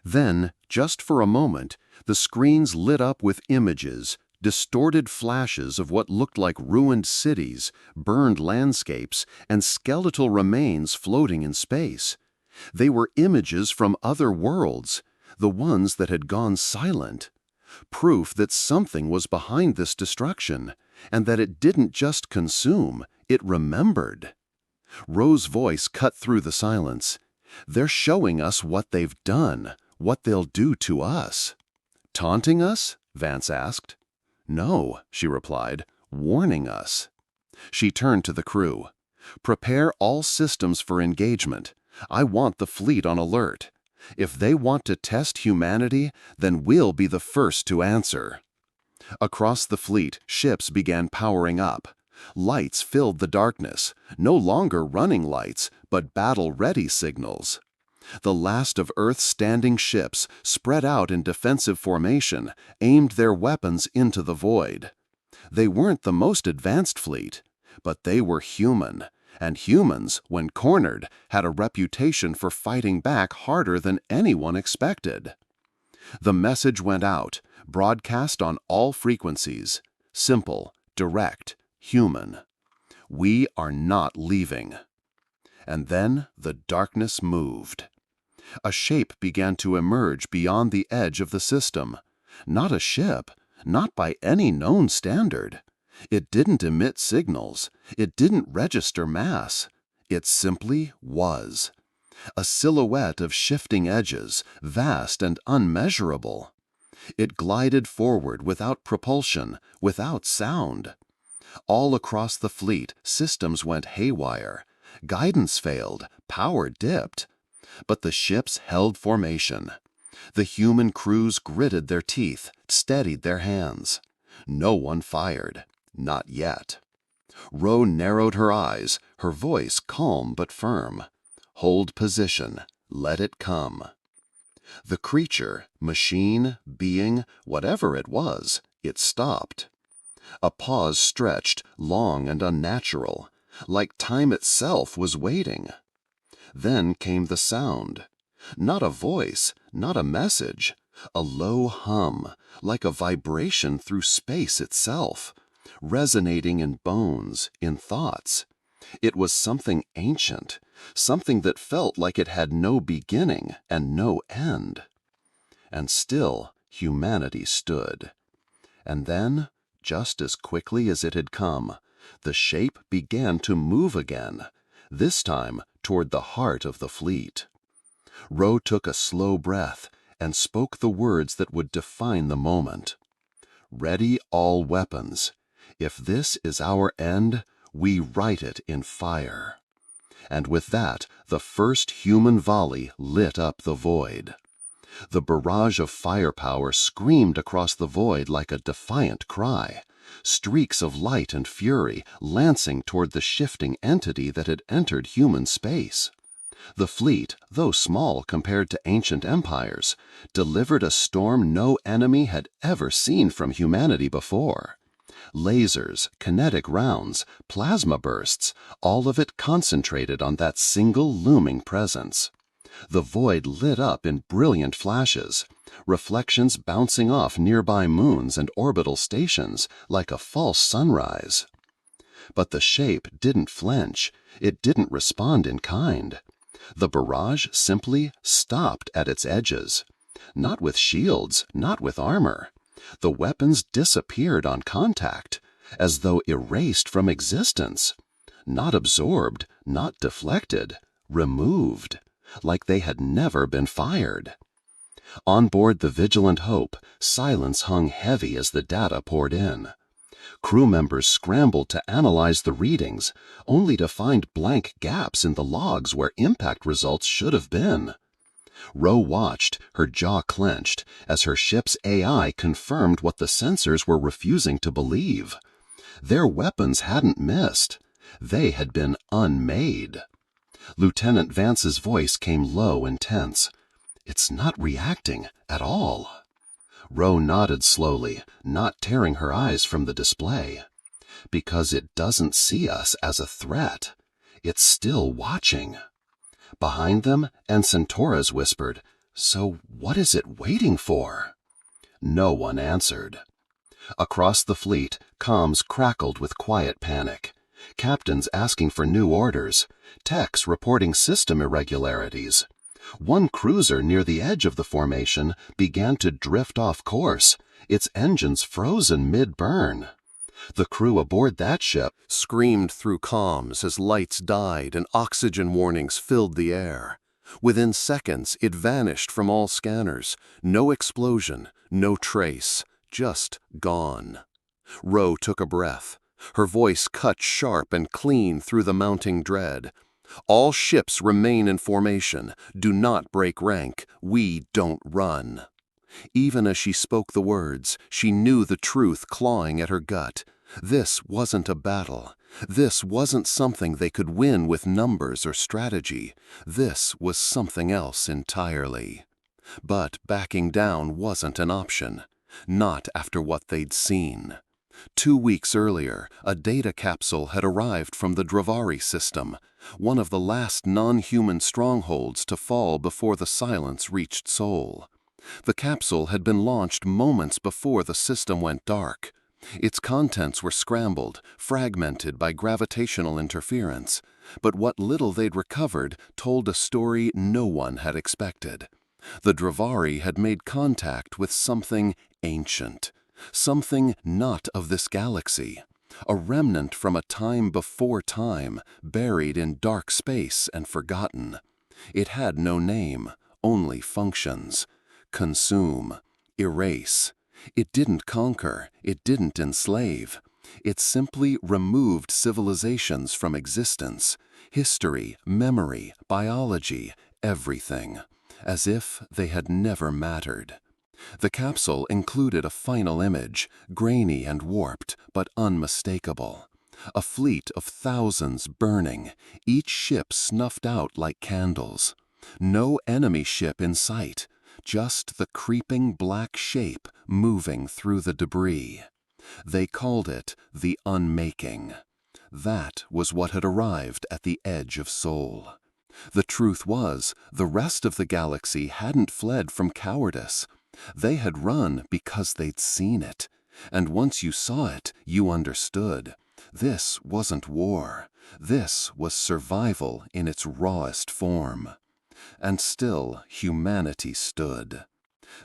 Then, just for a moment, the screens lit up with images, distorted flashes of what looked like ruined cities, burned landscapes, and skeletal remains floating in space. They were images from other worlds, the ones that had gone silent. Proof that something was behind this destruction, and that it didn't just consume, it remembered. Ro's voice cut through the silence. They're showing us what they've done, what they'll do to us. Taunting us? Vance asked. No, she replied, warning us. She turned to the crew. Prepare all systems for engagement. I want the fleet on alert. If they want to test humanity, then we'll be the first to answer. Across the fleet, ships began powering up. Lights filled the darkness, no longer running lights, but battle-ready signals. The last of Earth's standing ships, spread out in defensive formation, aimed their weapons into the void. They weren't the most advanced fleet, but they were human, and humans, when cornered, had a reputation for fighting back harder than anyone expected. The message went out, broadcast on all frequencies. Simple, direct, human. We are not leaving. And then the darkness moved. A shape began to emerge beyond the edge of the system. Not a ship, not by any known standard. It didn't emit signals. It didn't register mass. It simply was. A silhouette of shifting edges, vast and unmeasurable. It glided forward without propulsion, without sound. All across the fleet, systems went haywire. Guidance failed, power dipped. But the ships held formation. The human crews gritted their teeth, steadied their hands. No one fired. Not yet. Ro narrowed her eyes, her voice calm but firm. Hold position. Let it come. The creature, machine, being, whatever it was, it stopped. A pause stretched, long and unnatural, like time itself was waiting. Then came the sound. Not a voice, not a message, a low hum, like a vibration through space itself, resonating in bones, in thoughts. It was something ancient, something that felt like it had no beginning and no end. And still humanity stood. And then, just as quickly as it had come, the shape began to move again, this time toward the heart of the fleet. Ro took a slow breath and spoke the words that would define the moment. Ready all weapons. If this is our end, we write it in fire. And with that, the first human volley lit up the void. The barrage of firepower screamed across the void like a defiant cry, streaks of light and fury lancing toward the shifting entity that had entered human space. The fleet, though small compared to ancient empires, delivered a storm no enemy had ever seen from humanity before. Lasers, kinetic rounds, plasma bursts, all of it concentrated on that single looming presence. The void lit up in brilliant flashes, reflections bouncing off nearby moons and orbital stations like a false sunrise. But the shape didn't flinch. It didn't respond in kind. The barrage simply stopped at its edges. Not with shields, not with armor. The weapons disappeared on contact, as though erased from existence. Not absorbed, not deflected, removed, like they had never been fired. On board the Vigilant Hope, silence hung heavy as the data poured in. Crew members scrambled to analyze the readings, only to find blank gaps in the logs where impact results should have been. Ro watched, her jaw clenched, as her ship's AI confirmed what the sensors were refusing to believe. Their weapons hadn't missed. They had been unmade. Lieutenant Vance's voice came low and tense. It's not reacting at all. Ro nodded slowly, not tearing her eyes from the display. Because it doesn't see us as a threat. It's still watching. Behind them, Ensign Torres whispered, So what is it waiting for? No one answered. Across the fleet, comms crackled with quiet panic. Captains asking for new orders. Techs reporting system irregularities. One cruiser near the edge of the formation began to drift off course, its engines frozen mid-burn. The crew aboard that ship Screamed through comms as lights died and oxygen warnings filled the air. Within seconds, it vanished from all scanners. No explosion, no trace, just gone. Ro took a breath. Her voice cut sharp and clean through the mounting dread. All ships remain in formation. Do not break rank. We don't run. Even as she spoke the words, she knew the truth clawing at her gut. This wasn't a battle. This wasn't something they could win with numbers or strategy. This was something else entirely. But backing down wasn't an option. Not after what they'd seen. 2 weeks earlier, a data capsule had arrived from the Dravari system, one of the last non-human strongholds to fall before the silence reached Sol. The capsule had been launched moments before the system went dark. Its contents were scrambled, fragmented by gravitational interference, but what little they'd recovered told a story no one had expected. The Dravari had made contact with something ancient, something not of this galaxy, a remnant from a time before time, buried in dark space and forgotten. It had no name, only functions. Consume, erase. It didn't conquer, it didn't enslave. It simply removed civilizations from existence, history, memory, biology, everything, as if they had never mattered. The capsule included a final image, grainy and warped, but unmistakable. A fleet of thousands burning, each ship snuffed out like candles. No enemy ship in sight. Just the creeping black shape moving through the debris. They called it the Unmaking. That was what had arrived at the edge of Sol. The truth was, the rest of the galaxy hadn't fled from cowardice. They had run because they'd seen it. And once you saw it, you understood. This wasn't war. This was survival in its rawest form. And still humanity stood.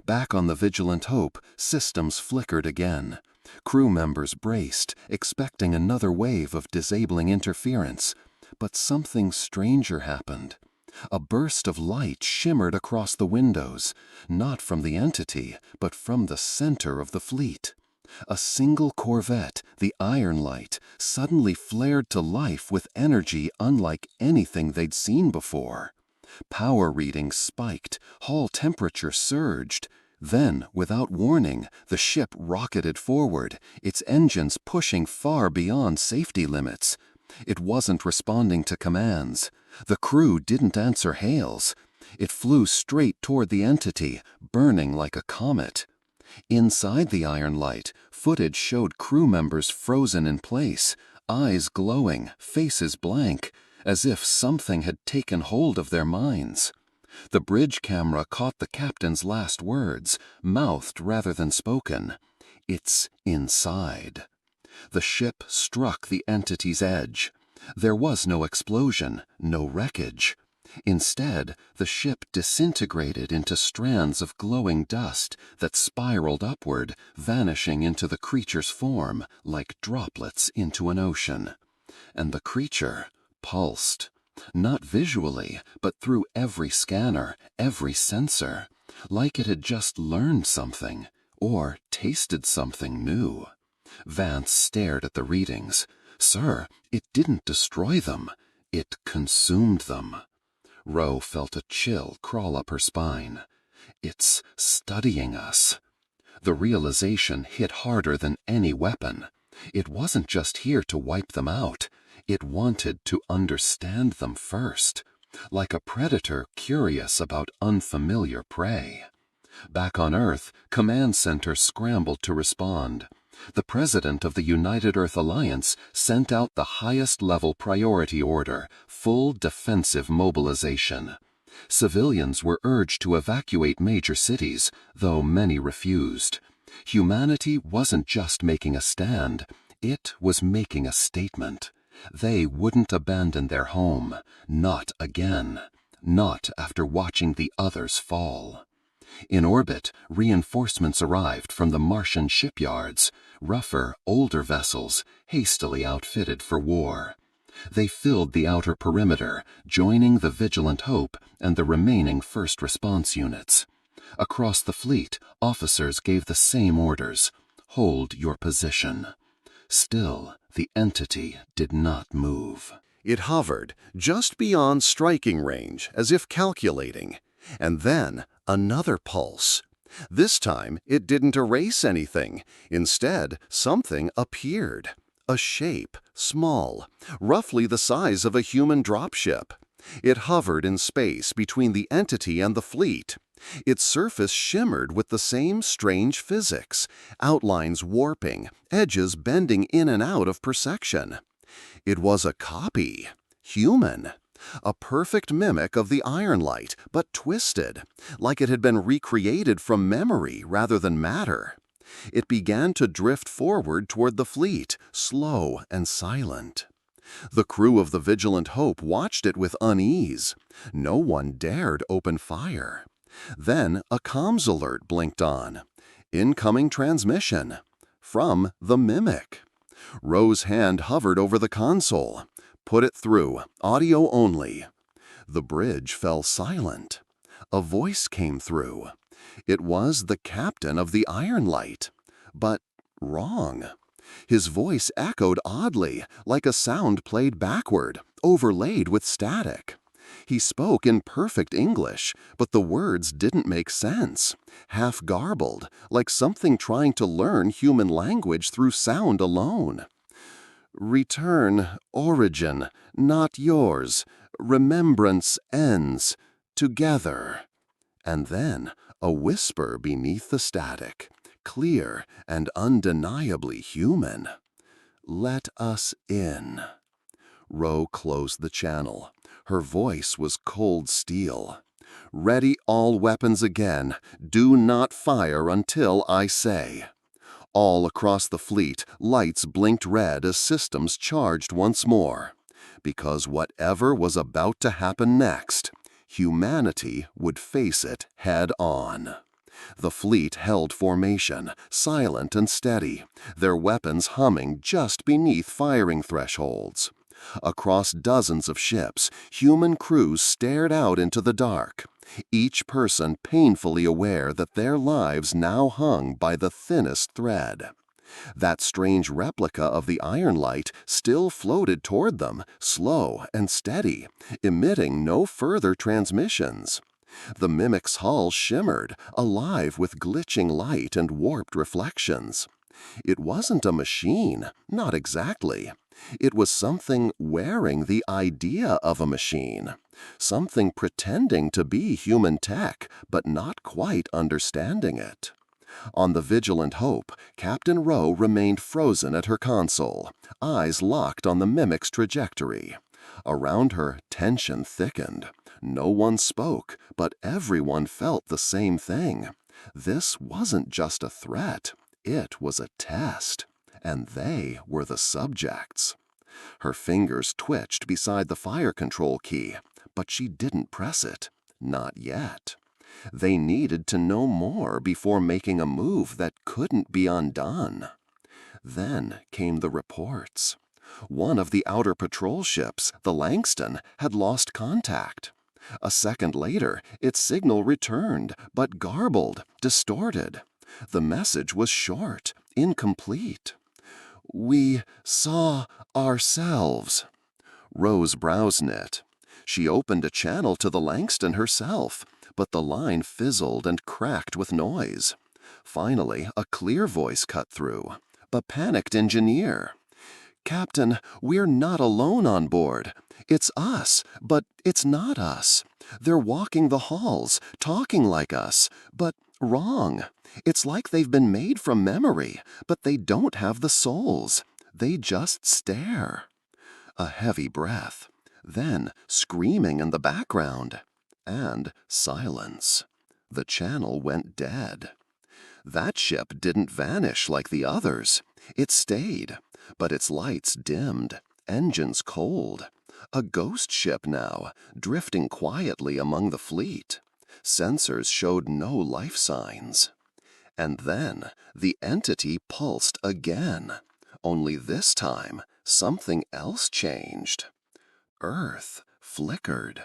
Back on the Vigilant Hope, systems flickered again. Crew members braced, expecting another wave of disabling interference. But something stranger happened. A burst of light shimmered across the windows, not from the entity, but from the center of the fleet. A single corvette, the Iron Light, suddenly flared to life with energy unlike anything they'd seen before. Power readings spiked, hull temperature surged. Then, without warning, the ship rocketed forward, its engines pushing far beyond safety limits. It wasn't responding to commands. The crew didn't answer hails. It flew straight toward the entity, burning like a comet. Inside the Iron Light, footage showed crew members frozen in place, eyes glowing, faces blank, as if something had taken hold of their minds. The bridge camera caught the captain's last words, mouthed rather than spoken. "It's inside." The ship struck the entity's edge. There was no explosion, no wreckage. Instead, the ship disintegrated into strands of glowing dust that spiraled upward, vanishing into the creature's form like droplets into an ocean. And the creature pulsed, not visually, but through every scanner, every sensor, like it had just learned something, or tasted something new. Vance stared at the readings. Sir, it didn't destroy them. It consumed them. Ro felt a chill crawl up her spine. It's studying us. The realization hit harder than any weapon. It wasn't just here to wipe them out. It wanted to understand them first, like a predator curious about unfamiliar prey. Back on Earth, Command Center scrambled to respond. The president of the United Earth Alliance sent out the highest-level priority order, full defensive mobilization. Civilians were urged to evacuate major cities, though many refused. Humanity wasn't just making a stand, it was making a statement. They wouldn't abandon their home, not again, not after watching the others fall. In orbit, reinforcements arrived from the Martian shipyards, rougher, older vessels, hastily outfitted for war. They filled the outer perimeter, joining the Vigilant Hope and the remaining first response units. Across the fleet, officers gave the same orders: hold your position. Still, the entity did not move. It hovered just beyond striking range, as if calculating. And then another pulse. This time, it didn't erase anything. Instead, something appeared. A shape, small, roughly the size of a human dropship. It hovered in space between the entity and the fleet. Its surface shimmered with the same strange physics, outlines warping, edges bending in and out of persection. It was a copy, human, a perfect mimic of the Iron Light, but twisted, like it had been recreated from memory rather than matter. It began to drift forward toward the fleet, slow and silent. The crew of the Vigilant Hope watched it with unease. No one dared open fire. Then a comms alert blinked on. Incoming transmission. From the mimic. Rose's hand hovered over the console. Put it through, audio only. The bridge fell silent. A voice came through. It was the captain of the Iron Light. But wrong. His voice echoed oddly, like a sound played backward, overlaid with static. He spoke in perfect English, but the words didn't make sense, half garbled, like something trying to learn human language through sound alone. Return, origin, not yours. Remembrance ends. Together. And then a whisper beneath the static, clear and undeniably human. Let us in. Ro closed the channel. Her voice was cold steel. Ready all weapons again. Do not fire until I say. All across the fleet, lights blinked red as systems charged once more. Because whatever was about to happen next, humanity would face it head on. The fleet held formation, silent and steady, their weapons humming just beneath firing thresholds. Across dozens of ships, human crews stared out into the dark, each person painfully aware that their lives now hung by the thinnest thread. That strange replica of the Iron Light still floated toward them, slow and steady, emitting no further transmissions. The mimic's hull shimmered, alive with glitching light and warped reflections. It wasn't a machine, not exactly. It was something wearing the idea of a machine, something pretending to be human tech, but not quite understanding it. On the Vigilant Hope, Captain Ro remained frozen at her console, eyes locked on the mimic's trajectory. Around her, tension thickened. No one spoke, but everyone felt the same thing. This wasn't just a threat, it was a test. And they were the subjects. Her fingers twitched beside the fire control key, but she didn't press it. Not yet. They needed to know more before making a move that couldn't be undone. Then came the reports. One of the outer patrol ships, the Langston, had lost contact. A second later, its signal returned, but garbled, distorted. The message was short, incomplete. We saw ourselves. Rose's brows knit. She opened a channel to the Langston herself, but the line fizzled and cracked with noise. Finally, a clear voice cut through. A panicked engineer. Captain, we're not alone on board. It's us, but it's not us. They're walking the halls, talking like us, but wrong. It's like they've been made from memory, but they don't have the souls. They just stare. A heavy breath. Then, screaming in the background. And silence. The channel went dead. That ship didn't vanish like the others. It stayed, but its lights dimmed, engines cold. A ghost ship now, drifting quietly among the fleet. Sensors showed no life signs. And then the entity pulsed again. Only this time, something else changed. Earth flickered.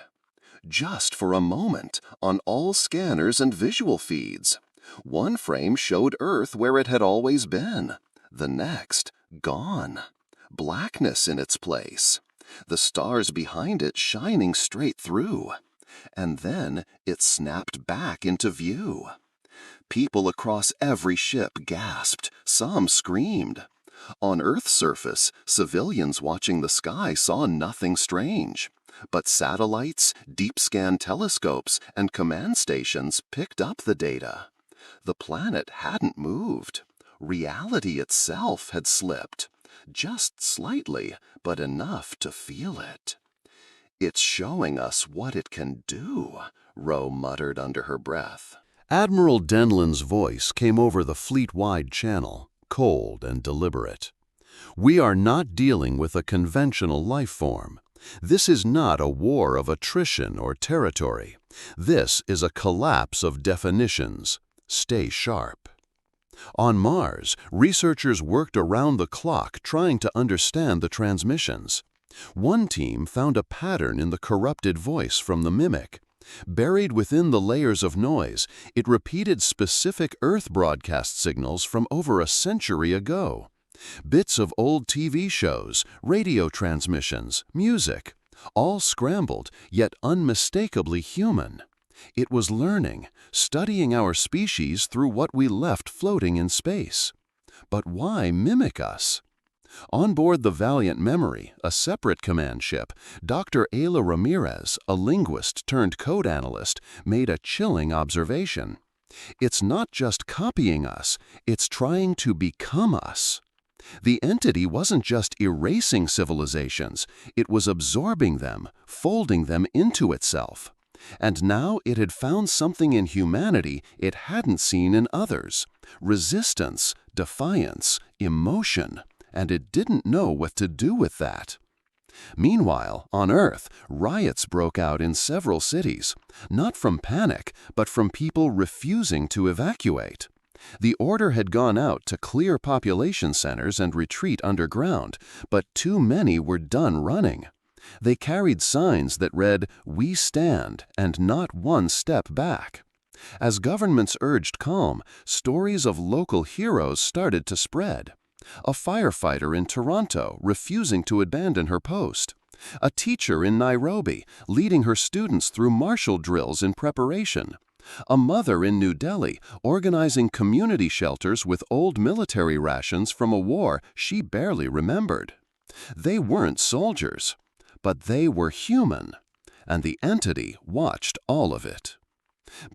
Just for a moment, on all scanners and visual feeds. One frame showed Earth where it had always been. The next, gone. Blackness in its place. The stars behind it shining straight through. And then it snapped back into view. People across every ship gasped. Some screamed. On Earth's surface, civilians watching the sky saw nothing strange. But satellites, deep-scan telescopes, and command stations picked up the data. The planet hadn't moved. Reality itself had slipped. Just slightly, but enough to feel it. "It's showing us what it can do," Ro muttered under her breath. Admiral Denlin's voice came over the fleet-wide channel, cold and deliberate. "We are not dealing with a conventional life form. This is not a war of attrition or territory. This is a collapse of definitions. Stay sharp." On Mars, researchers worked around the clock trying to understand the transmissions. One team found a pattern in the corrupted voice from the mimic. Buried within the layers of noise, it repeated specific Earth broadcast signals from over a century ago. Bits of old TV shows, radio transmissions, music, all scrambled, yet unmistakably human. It was learning, studying our species through what we left floating in space. But why mimic us? On board the Valiant Memory, a separate command ship, Dr. Ayla Ramirez, a linguist turned code analyst, made a chilling observation. It's not just copying us, it's trying to become us. The entity wasn't just erasing civilizations, it was absorbing them, folding them into itself. And now it had found something in humanity it hadn't seen in others: resistance, defiance, emotion, and it didn't know what to do with that. Meanwhile, on Earth, riots broke out in several cities, not from panic, but from people refusing to evacuate. The order had gone out to clear population centers and retreat underground, but too many were done running. They carried signs that read, "We stand," and not one step back. As governments urged calm, stories of local heroes started to spread. A firefighter in Toronto refusing to abandon her post. A teacher in Nairobi leading her students through martial drills in preparation. A mother in New Delhi organizing community shelters with old military rations from a war she barely remembered. They weren't soldiers, but they were human, and the entity watched all of it.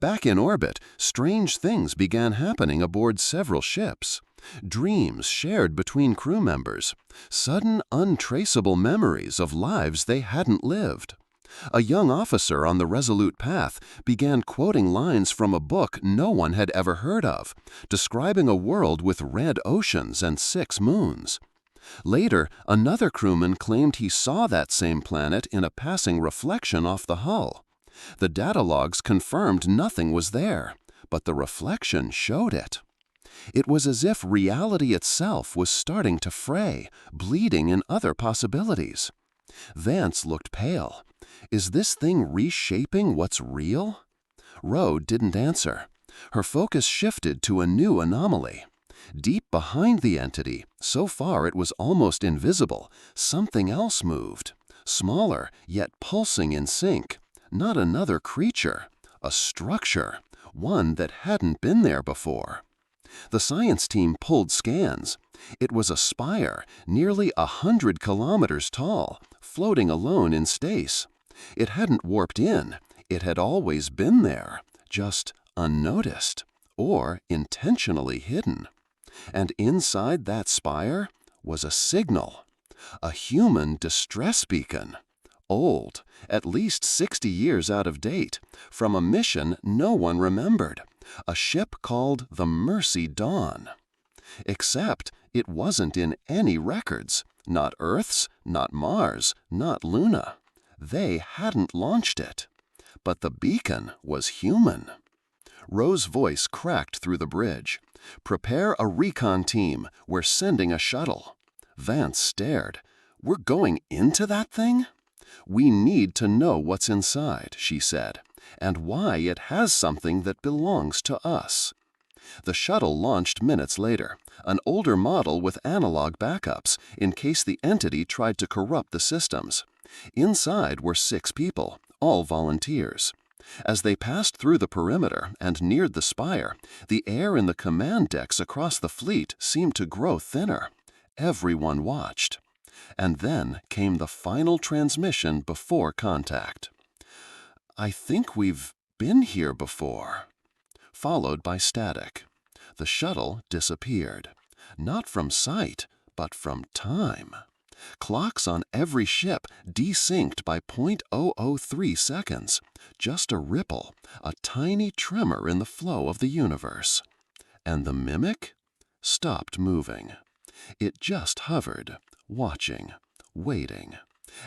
Back in orbit, strange things began happening aboard several ships. Dreams shared between crew members, sudden untraceable memories of lives they hadn't lived. A young officer on the Resolute Path began quoting lines from a book no one had ever heard of, describing a world with red oceans and 6 moons. Later, another crewman claimed he saw that same planet in a passing reflection off the hull. The data logs confirmed nothing was there, but the reflection showed it. It was as if reality itself was starting to fray, bleeding in other possibilities. Vance looked pale. Is this thing reshaping what's real? Ro didn't answer. Her focus shifted to a new anomaly. Deep behind the entity, so far it was almost invisible, something else moved. Smaller, yet pulsing in sync. Not another creature. A structure. One that hadn't been there before. The science team pulled scans. It was a spire, nearly 100 kilometers tall, floating alone in space. It hadn't warped in. It had always been there, just unnoticed, or intentionally hidden. And inside that spire was a signal, a human distress beacon, Old, at least 60 years out of date, from a mission no one remembered, a ship called the Mercy Dawn. Except it wasn't in any records, not Earth's, not Mars, not Luna. They hadn't launched it. But the beacon was human. Rose's voice cracked through the bridge. "Prepare a recon team. We're sending a shuttle." Vance stared. "We're going into that thing?" "We need to know what's inside," she said, "and why it has something that belongs to us." The shuttle launched minutes later, an older model with analog backups in case the entity tried to corrupt the systems. Inside were 6 people, all volunteers. As they passed through the perimeter and neared the spire, the air in the command decks across the fleet seemed to grow thinner. Everyone watched. And then came the final transmission before contact. "I think we've been here before," followed by static. The shuttle disappeared. Not from sight, but from time. Clocks on every ship desynced by .003 seconds. Just a ripple, a tiny tremor in the flow of the universe. And the mimic stopped moving. It just hovered, watching, waiting,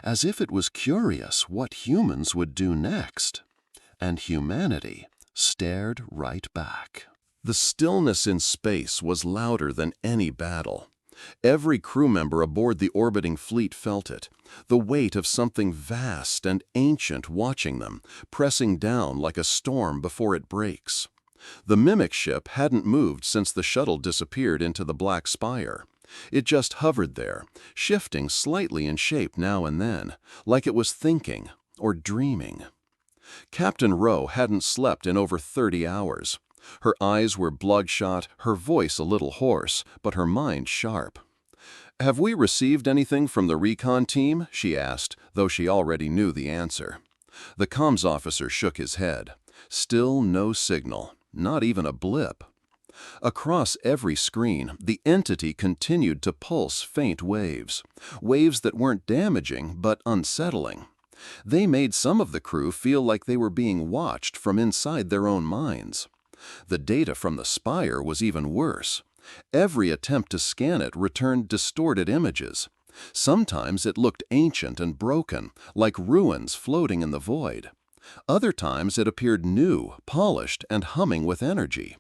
as if it was curious what humans would do next. And humanity stared right back. The stillness in space was louder than any battle. Every crew member aboard the orbiting fleet felt it, the weight of something vast and ancient watching them, pressing down like a storm before it breaks. The mimic ship hadn't moved since the shuttle disappeared into the black spire. It just hovered there, shifting slightly in shape now and then, like it was thinking or dreaming. Captain Rowe hadn't slept in over 30 hours. Her eyes were bloodshot, her voice a little hoarse, but her mind sharp. "Have we received anything from the recon team?" she asked, though she already knew the answer. The comms officer shook his head. Still no signal, not even a blip. Across every screen, the entity continued to pulse faint waves, waves that weren't damaging but unsettling. They made some of the crew feel like they were being watched from inside their own minds. The data from the spire was even worse. Every attempt to scan it returned distorted images. Sometimes it looked ancient and broken, like ruins floating in the void. Other times it appeared new, polished, and humming with energy.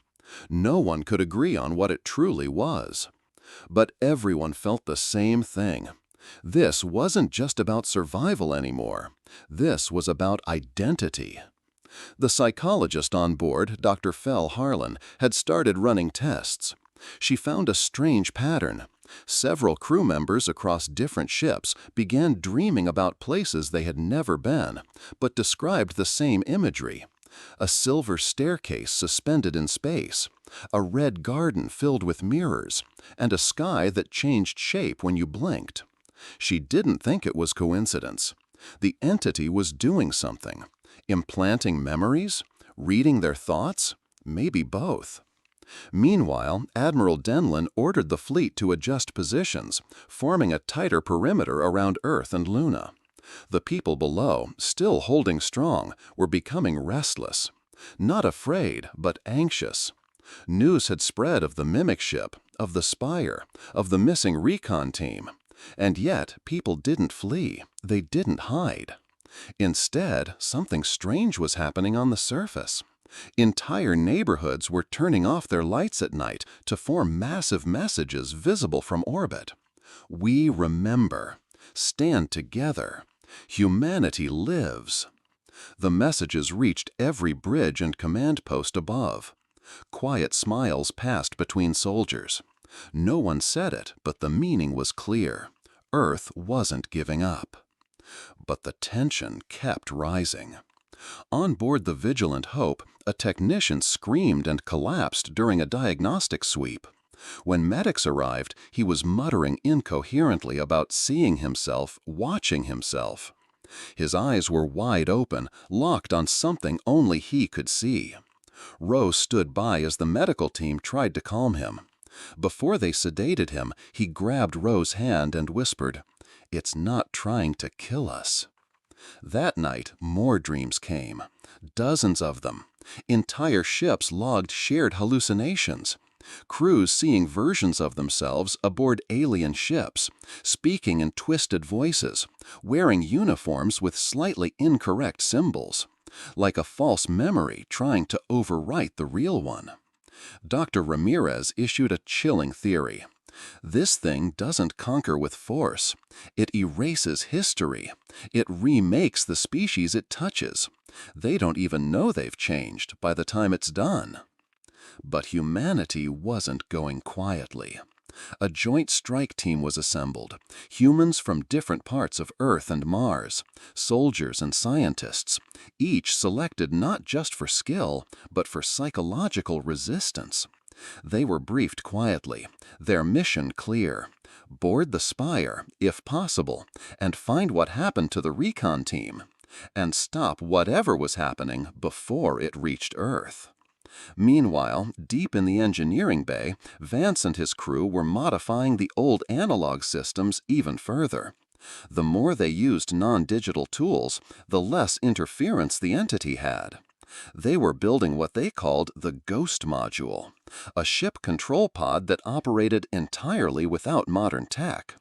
No one could agree on what it truly was. But everyone felt the same thing. This wasn't just about survival anymore. This was about identity. The psychologist on board, Dr. Fell Harlan, had started running tests. She found a strange pattern. Several crew members across different ships began dreaming about places they had never been, but described the same imagery. A silver staircase suspended in space, a red garden filled with mirrors, and a sky that changed shape when you blinked. She didn't think it was coincidence. The entity was doing something. Implanting memories? Reading their thoughts? Maybe both. Meanwhile, Admiral Denlin ordered the fleet to adjust positions, forming a tighter perimeter around Earth and Luna. The people below, still holding strong, were becoming restless. Not afraid, but anxious. News had spread of the mimic ship, of the spire, of the missing recon team. And yet, people didn't flee. They didn't hide. Instead, something strange was happening on the surface. Entire neighborhoods were turning off their lights at night to form massive messages visible from orbit. "We remember. Stand together. Humanity lives." The messages reached every bridge and command post above. Quiet smiles passed between soldiers. No one said it, but the meaning was clear. Earth wasn't giving up. But the tension kept rising. On board the Vigilant Hope, a technician screamed and collapsed during a diagnostic sweep. When medics arrived, he was muttering incoherently about seeing himself, watching himself. His eyes were wide open, locked on something only he could see. Rose stood by as the medical team tried to calm him. Before they sedated him, he grabbed Rose's hand and whispered, "It's not trying to kill us." That night, more dreams came. Dozens of them. Entire ships logged shared hallucinations. Crews seeing versions of themselves aboard alien ships, speaking in twisted voices, wearing uniforms with slightly incorrect symbols, like a false memory trying to overwrite the real one. Dr. Ramirez issued a chilling theory. This thing doesn't conquer with force. It erases history. It remakes the species it touches. They don't even know they've changed by the time it's done. But humanity wasn't going quietly. A joint strike team was assembled, humans from different parts of Earth and Mars, soldiers and scientists, each selected not just for skill, but for psychological resistance. They were briefed quietly, their mission clear: board the Spire, if possible, and find what happened to the recon team, and stop whatever was happening before it reached Earth. Meanwhile, deep in the engineering bay, Vance and his crew were modifying the old analog systems even further. The more they used non-digital tools, the less interference the entity had. They were building what they called the Ghost Module, a ship control pod that operated entirely without modern tech.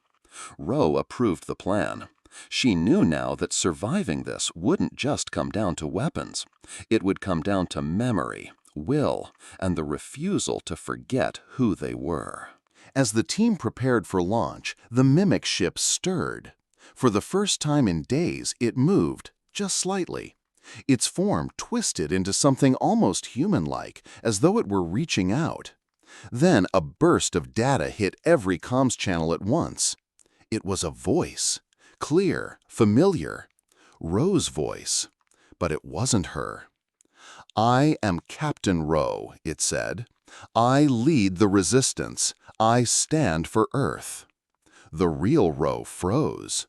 Ro approved the plan. She knew now that surviving this wouldn't just come down to weapons. It would come down to memory, will, and the refusal to forget who they were. As the team prepared for launch, the Mimic ship stirred. For the first time in days, it moved, just slightly. Its form twisted into something almost human-like, as though it were reaching out. Then a burst of data hit every comms channel at once. It was a voice, clear, familiar. Ro's voice. But it wasn't her. "I am Captain Ro," it said. "I lead the resistance. I stand for Earth." The real Ro froze.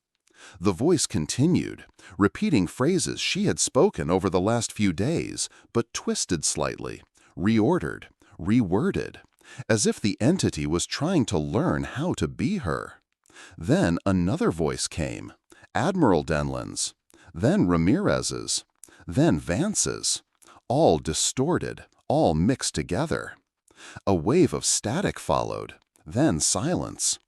The voice continued, repeating phrases she had spoken over the last few days, but twisted slightly, reordered, reworded, as if the entity was trying to learn how to be her. Then another voice came, Admiral Denlin's, then Ramirez's, then Vance's, all distorted, all mixed together. A wave of static followed, then silence.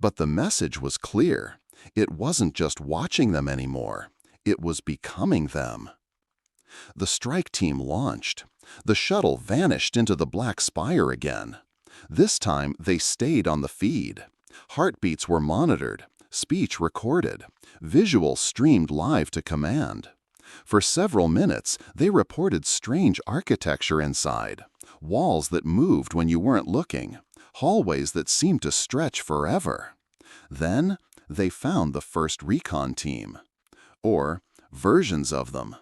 But the message was clear. It wasn't just watching them anymore. It was becoming them. The strike team launched. The shuttle vanished into the black spire again. This time they stayed on the feed. Heartbeats were monitored, speech recorded, visuals streamed live to command. For several minutes, they reported strange architecture inside, walls that moved when you weren't looking, hallways that seemed to stretch forever. Then they found the first recon team, or versions of them,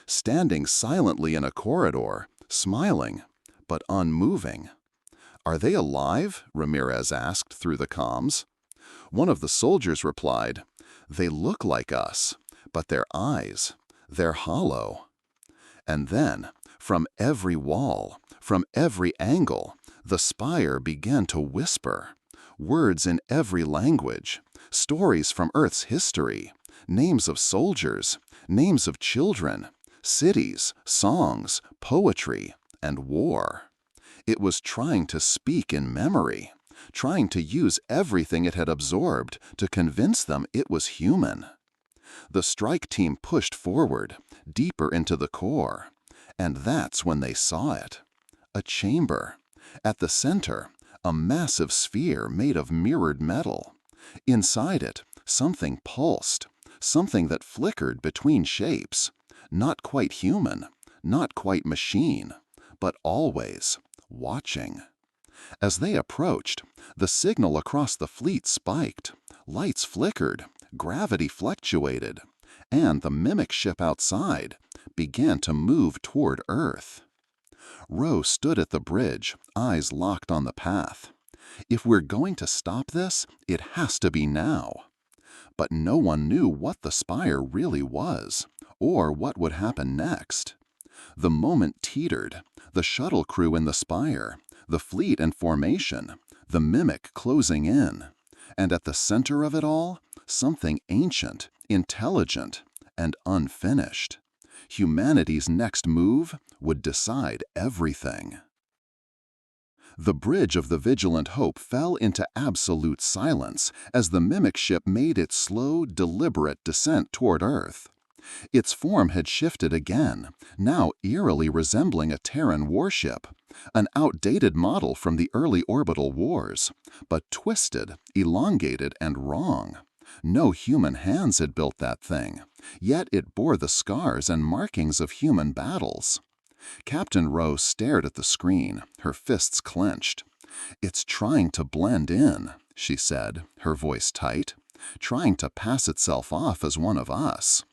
standing silently in a corridor, smiling, but unmoving. "Are they alive?" Ramirez asked through the comms. One of the soldiers replied, "They look like us, but their eyes, they're hollow." And then, from every wall, from every angle, the spire began to whisper, words in every language, stories from Earth's history, names of soldiers, names of children, cities, songs, poetry, and war. It was trying to speak in memory, trying to use everything it had absorbed to convince them it was human. The strike team pushed forward, deeper into the core, and that's when they saw it. A chamber. At the center, a massive sphere made of mirrored metal. Inside it, something pulsed, something that flickered between shapes. Not quite human, not quite machine, but always watching. As they approached, the signal across the fleet spiked, lights flickered, gravity fluctuated, and the Mimic ship outside began to move toward Earth. Ro stood at the bridge, eyes locked on the path. If we're going to stop this, it has to be now. But no one knew what the spire really was, or what would happen next. The moment teetered, the shuttle crew in the spire, the fleet in formation, the Mimic closing in. And at the center of it all, something ancient, intelligent, and unfinished. Humanity's next move would decide everything. The bridge of the Vigilant Hope fell into absolute silence as the mimic ship made its slow, deliberate descent toward Earth. Its form had shifted again, now eerily resembling a Terran warship, an outdated model from the early orbital wars, but twisted, elongated, and wrong. No human hands had built that thing, yet it bore the scars and markings of human battles. Captain Rowe stared at the screen, her fists clenched. "It's trying to blend in," she said, her voice tight, "trying to pass itself off as one of us."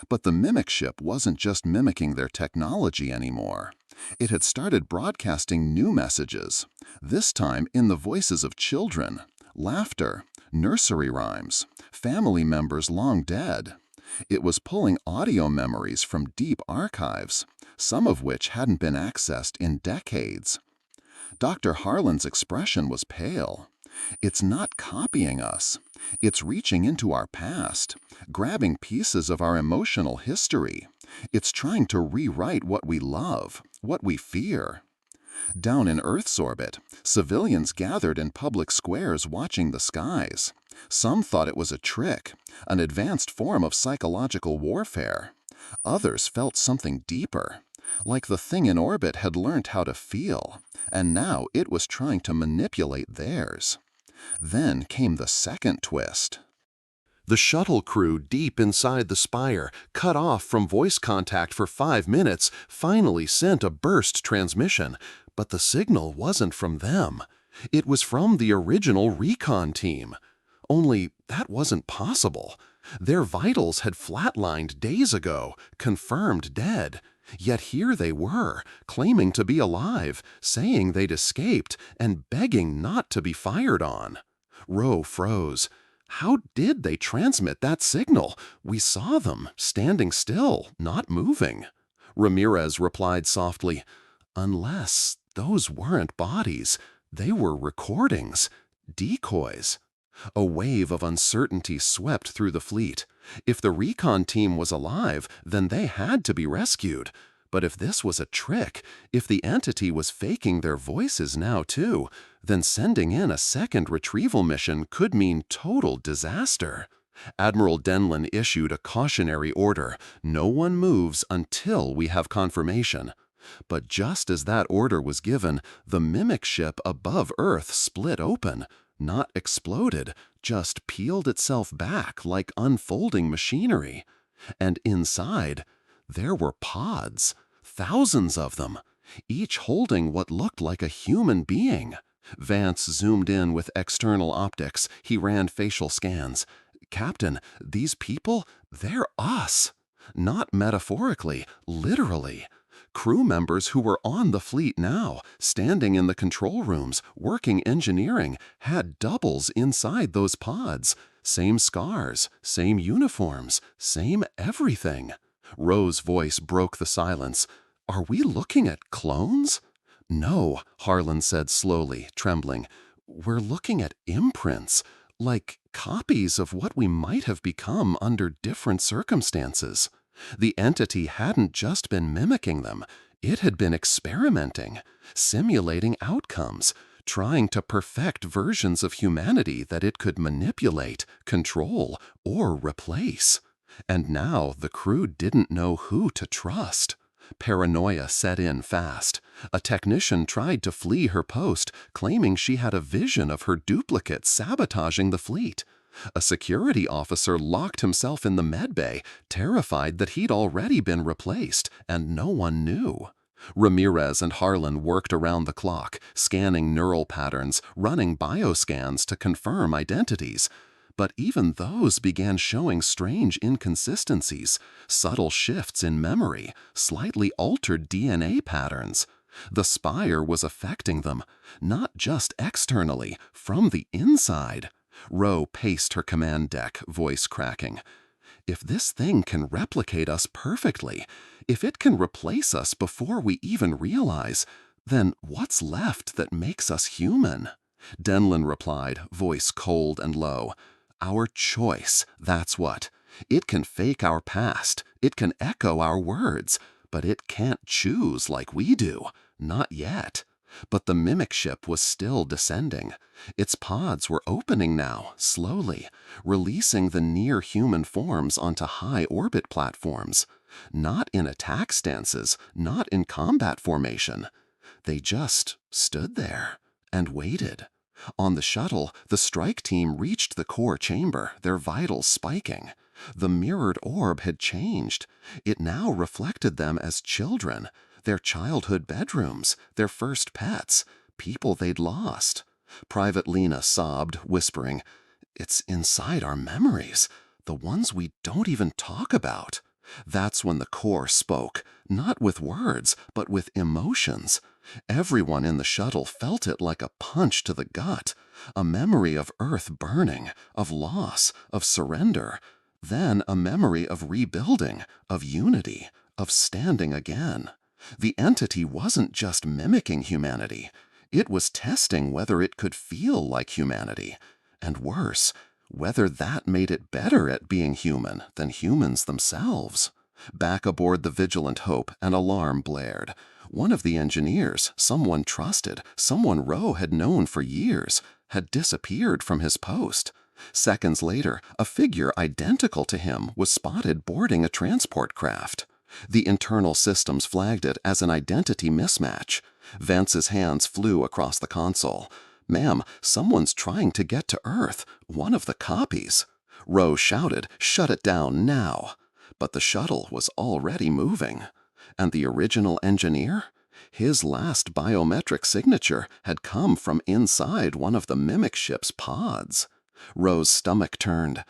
But the mimic ship wasn't just mimicking their technology anymore. It had started broadcasting new messages, this time in the voices of children, laughter, nursery rhymes, family members long dead. It was pulling audio memories from deep archives, some of which hadn't been accessed in decades. Dr. Harlan's expression was pale. "It's not copying us. It's reaching into our past, grabbing pieces of our emotional history. It's trying to rewrite what we love, what we fear." Down in Earth's orbit, civilians gathered in public squares watching the skies. Some thought it was a trick, an advanced form of psychological warfare. Others felt something deeper, like the thing in orbit had learned how to feel, and now it was trying to manipulate theirs. Then came the second twist. The shuttle crew deep inside the spire, cut off from voice contact for 5 minutes, finally sent a burst transmission. But the signal wasn't from them. It was from the original recon team. Only that wasn't possible. Their vitals had flatlined days ago, confirmed dead. Yet here they were, claiming to be alive, saying they'd escaped, and begging not to be fired on. Rowe froze. How did they transmit that signal? We saw them, standing still, not moving. Ramirez replied softly, "Unless those weren't bodies, they were recordings, decoys." A wave of uncertainty swept through the fleet. If the recon team was alive, then they had to be rescued. But if this was a trick, if the entity was faking their voices now too, then sending in a second retrieval mission could mean total disaster. Admiral Denlin issued a cautionary order: "No one moves until we have confirmation." But just as that order was given, the mimic ship above Earth split open. Not exploded, just peeled itself back like unfolding machinery. And inside, there were pods, thousands of them, each holding what looked like a human being. Vance zoomed in with external optics. He ran facial scans. "Captain, these people, they're us." Not metaphorically, literally. Crew members who were on the fleet now, standing in the control rooms, working engineering, had doubles inside those pods. Same scars, same uniforms, same everything. Rowe's voice broke the silence. "Are we looking at clones?" "No," Harlan said slowly, trembling. "We're looking at imprints, like copies of what we might have become under different circumstances." The entity hadn't just been mimicking them. It had been experimenting, simulating outcomes, trying to perfect versions of humanity that it could manipulate, control, or replace. And now the crew didn't know who to trust. Paranoia set in fast. A technician tried to flee her post, claiming she had a vision of her duplicate sabotaging the fleet. A security officer locked himself in the medbay, terrified that he'd already been replaced, and no one knew. Ramirez and Harlan worked around the clock, scanning neural patterns, running bioscans to confirm identities. But even those began showing strange inconsistencies, subtle shifts in memory, slightly altered DNA patterns. The spire was affecting them, not just externally, from the inside. Rowe paced her command deck, voice cracking. "If this thing can replicate us perfectly, if it can replace us before we even realize, then what's left that makes us human?" Denlin replied, voice cold and low. "Our choice, that's what. It can fake our past, it can echo our words, but it can't choose like we do. Not yet. But the mimic ship was still descending. Its pods were opening now, slowly, releasing the near-human forms onto high-orbit platforms. Not in attack stances, not in combat formation. They just stood there and waited. On the shuttle, the strike team reached the core chamber, their vitals spiking. The mirrored orb had changed. It now reflected them as children, their childhood bedrooms, their first pets, people they'd lost. Private Lena sobbed, whispering, "It's inside our memories, the ones we don't even talk about." That's when the core spoke, not with words, but with emotions. Everyone in the shuttle felt it like a punch to the gut, a memory of Earth burning, of loss, of surrender, then a memory of rebuilding, of unity, of standing again. The entity wasn't just mimicking humanity. It was testing whether it could feel like humanity. And worse, whether that made it better at being human than humans themselves. Back aboard the Vigilant Hope, an alarm blared. One of the engineers, someone trusted, someone Rowe had known for years, had disappeared from his post. Seconds later, a figure identical to him was spotted boarding a transport craft. The internal systems flagged it as an identity mismatch. Vance's hands flew across the console. "Ma'am, someone's trying to get to Earth. One of the copies." Rowe shouted, "Shut it down now." But the shuttle was already moving. And the original engineer? His last biometric signature had come from inside one of the mimic ship's pods. Rowe's stomach turned.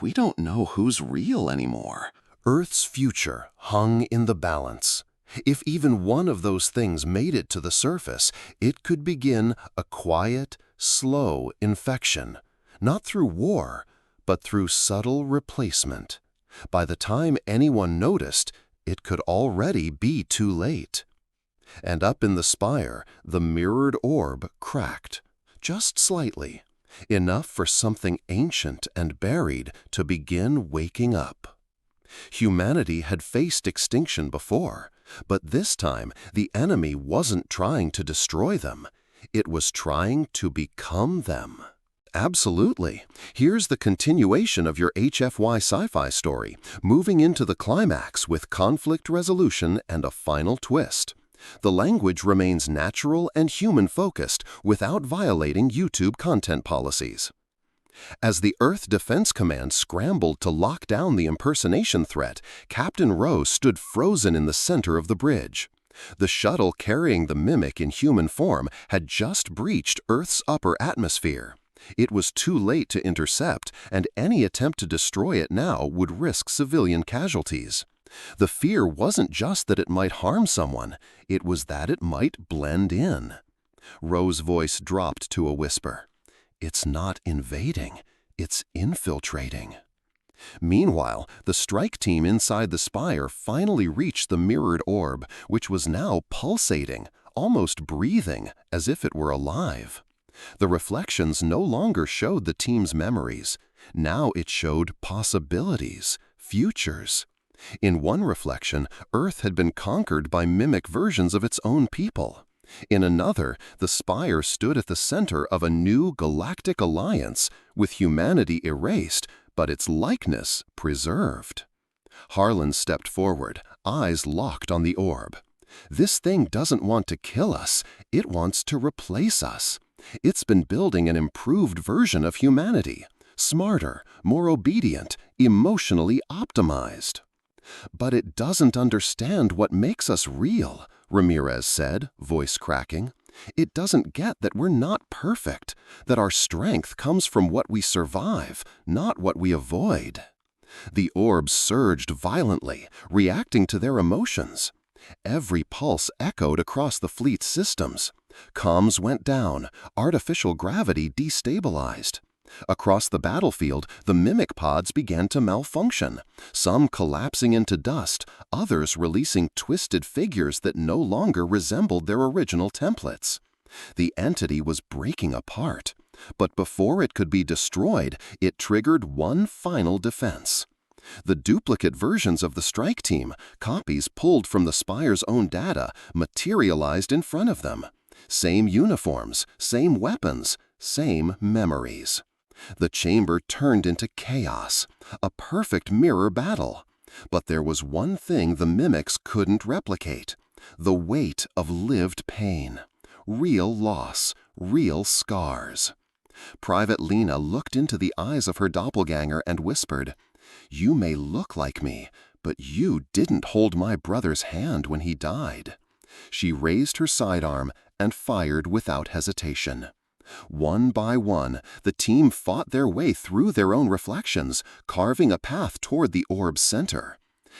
We don't know who's real anymore. Earth's future hung in the balance. If even one of those things made it to the surface, it could begin a quiet, slow infection, not through war, but through subtle replacement. By the time anyone noticed, it could already be too late. And up in the spire, the mirrored orb cracked, just slightly, enough for something ancient and buried to begin waking up. Humanity had faced extinction before, but this time the enemy wasn't trying to destroy them. It was trying to become them. Absolutely. Here's the continuation of your HFY Sci-Fi story, moving into the climax with conflict resolution and a final twist. The language remains natural and human-focused without violating YouTube content policies. As the Earth Defense Command scrambled to lock down the impersonation threat, Captain Rowe stood frozen in the center of the bridge. The shuttle carrying the mimic in human form had just breached Earth's upper atmosphere. It was too late to intercept, and any attempt to destroy it now would risk civilian casualties. The fear wasn't just that it might harm someone, it was that it might blend in. Rowe's voice dropped to a whisper. It's not invading, it's infiltrating. Meanwhile, the strike team inside the spire finally reached the mirrored orb, which was now pulsating, almost breathing, as if it were alive. The reflections no longer showed the team's memories. Now it showed possibilities, futures. In one reflection, Earth had been conquered by mimic versions of its own people. In another, the spire stood at the center of a new galactic alliance, with humanity erased, but its likeness preserved. Harlan stepped forward, eyes locked on the orb. This thing doesn't want to kill us, it wants to replace us. It's been building an improved version of humanity, smarter, more obedient, emotionally optimized. But it doesn't understand what makes us real, Ramirez said, voice cracking. It doesn't get that we're not perfect, that our strength comes from what we survive, not what we avoid. The orb surged violently, reacting to their emotions. Every pulse echoed across the fleet's systems. Comms went down, artificial gravity destabilized. Across the battlefield, the mimic pods began to malfunction, some collapsing into dust, others releasing twisted figures that no longer resembled their original templates. The entity was breaking apart, but before it could be destroyed, it triggered one final defense. The duplicate versions of the strike team, copies pulled from the Spire's own data, materialized in front of them. Same uniforms, same weapons, same memories. The chamber turned into chaos, a perfect mirror battle. But there was one thing the mimics couldn't replicate: the weight of lived pain. Real loss, real scars. Private Lena looked into the eyes of her doppelganger and whispered, "You may look like me, but you didn't hold my brother's hand when he died." She raised her sidearm and fired without hesitation. One by one, the team fought their way through their own reflections, carving a path toward the orb's center.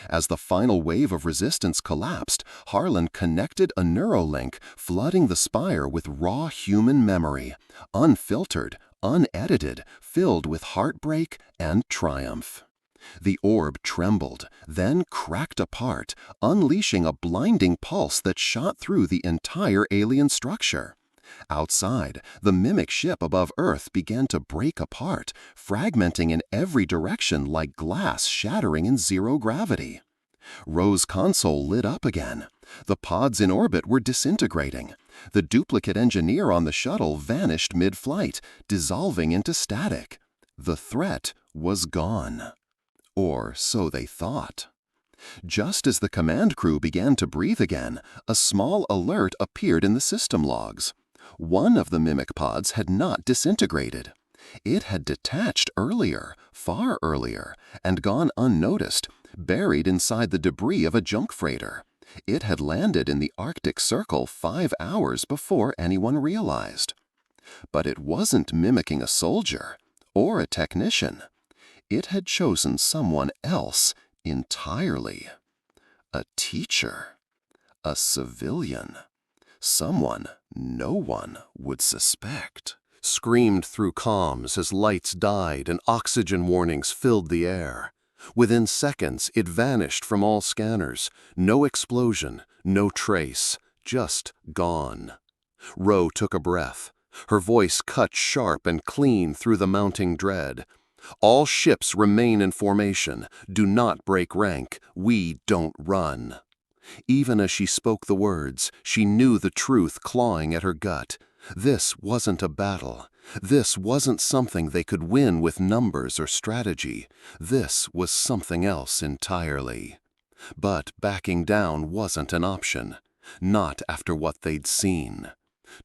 As the final wave of resistance collapsed, Harlan connected a neurolink, flooding the Spire with raw human memory, unfiltered, unedited, filled with heartbreak and triumph. The orb trembled, then cracked apart, unleashing a blinding pulse that shot through the entire alien structure. Outside, the mimic ship above Earth began to break apart, fragmenting in every direction like glass shattering in zero gravity. Ro's console lit up again. The pods in orbit were disintegrating. The duplicate engineer on the shuttle vanished mid-flight, dissolving into static. The threat was gone. Or so they thought. Just as the command crew began to breathe again, a small alert appeared in the system logs. One of the mimic pods had not disintegrated. It had detached earlier, far earlier, and gone unnoticed, buried inside the debris of a junk freighter. It had landed in the Arctic Circle 5 hours before anyone realized. But it wasn't mimicking a soldier or a technician. It had chosen someone else entirely. A teacher. A civilian. Someone no one would suspect. Screamed through comms as lights died and oxygen warnings filled the air. Within seconds, it vanished from all scanners. No explosion, no trace, just gone. Ro took a breath. Her voice cut sharp and clean through the mounting dread. "All ships remain in formation. Do not break rank. We don't run." Even as she spoke the words, she knew the truth clawing at her gut. This wasn't a battle. This wasn't something they could win with numbers or strategy. This was something else entirely. But backing down wasn't an option. Not after what they'd seen.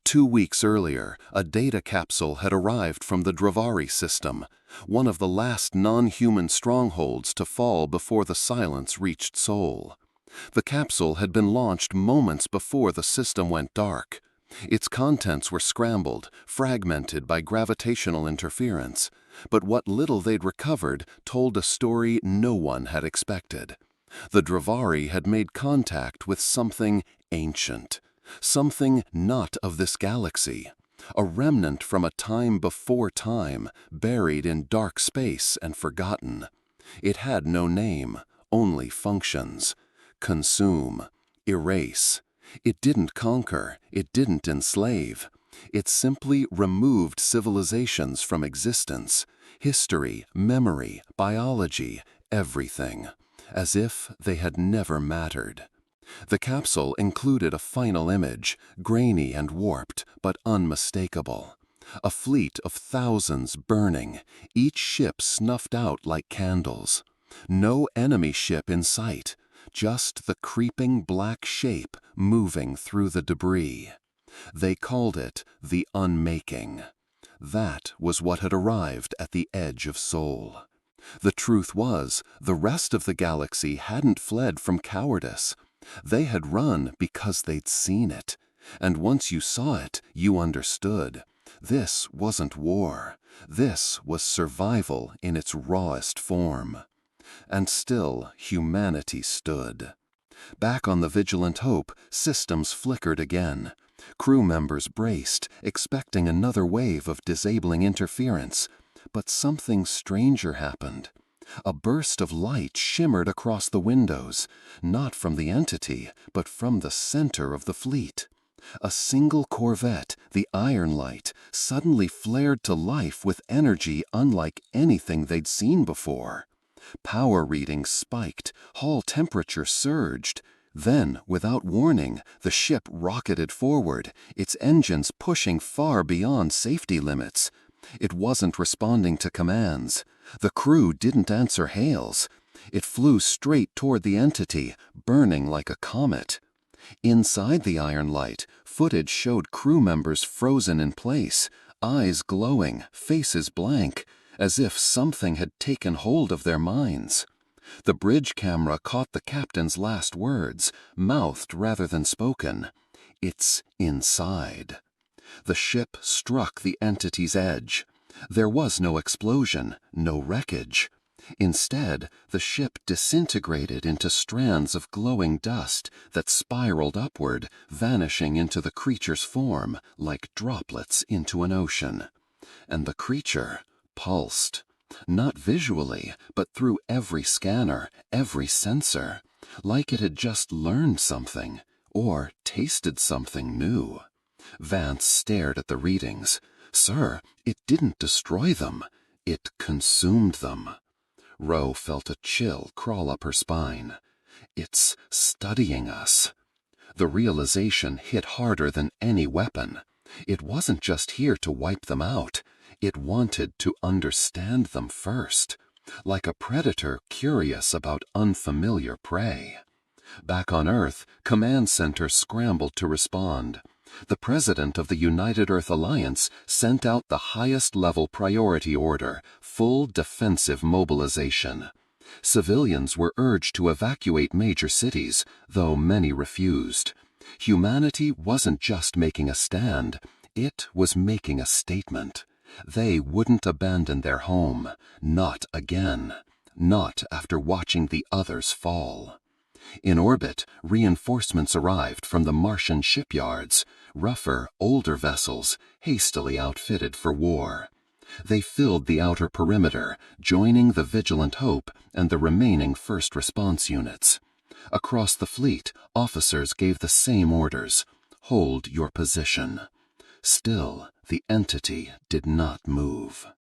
2 weeks earlier, a data capsule had arrived from the Dravari system, one of the last non-human strongholds to fall before the silence reached Sol. The capsule had been launched moments before the system went dark. Its contents were scrambled, fragmented by gravitational interference, but what little they'd recovered told a story no one had expected. The Dravari had made contact with something ancient, something not of this galaxy, a remnant from a time before time, buried in dark space and forgotten. It had no name, only functions. Consume, erase. It didn't conquer, it didn't enslave. It simply removed civilizations from existence, history, memory, biology, everything, as if they had never mattered. The capsule included a final image, grainy and warped, but unmistakable. A fleet of thousands burning, each ship snuffed out like candles. No enemy ship in sight. Just the creeping black shape moving through the debris. They called it the Unmaking. That was what had arrived at the edge of Sol. The truth was, the rest of the galaxy hadn't fled from cowardice. They had run because they'd seen it. And once you saw it, you understood. This wasn't war. This was survival in its rawest form. And still humanity stood. Back on the Vigilant Hope, systems flickered again. Crew members braced, expecting another wave of disabling interference. But something stranger happened. A burst of light shimmered across the windows, not from the entity, but from the center of the fleet. A single corvette, the Iron Light, suddenly flared to life with energy unlike anything they'd seen before. Power readings spiked, hull temperature surged. Then, without warning, the ship rocketed forward, its engines pushing far beyond safety limits. It wasn't responding to commands. The crew didn't answer hails. It flew straight toward the entity, burning like a comet. Inside the iron light, footage showed crew members frozen in place, eyes glowing, faces blank, as if something had taken hold of their minds. The bridge camera caught the captain's last words, mouthed rather than spoken. "It's inside." The ship struck the entity's edge. There was no explosion, no wreckage. Instead, the ship disintegrated into strands of glowing dust that spiraled upward, vanishing into the creature's form like droplets into an ocean. And the creature pulsed, not visually, but through every scanner, every sensor, like it had just learned something, or tasted something new. Vance stared at the readings. Sir, it didn't destroy them. It consumed them. Ro felt a chill crawl up her spine. It's studying us. The realization hit harder than any weapon. It wasn't just here to wipe them out. It wanted to understand them first, like a predator curious about unfamiliar prey. Back on Earth, Command Center scrambled to respond. The president of the United Earth Alliance sent out the highest-level priority order, full defensive mobilization. Civilians were urged to evacuate major cities, though many refused. Humanity wasn't just making a stand, it was making a statement. They wouldn't abandon their home, not again, not after watching the others fall. In orbit, reinforcements arrived from the Martian shipyards, rougher, older vessels, hastily outfitted for war. They filled the outer perimeter, joining the Vigilant Hope and the remaining first response units. Across the fleet, officers gave the same orders: hold your position. Still, the entity did not move.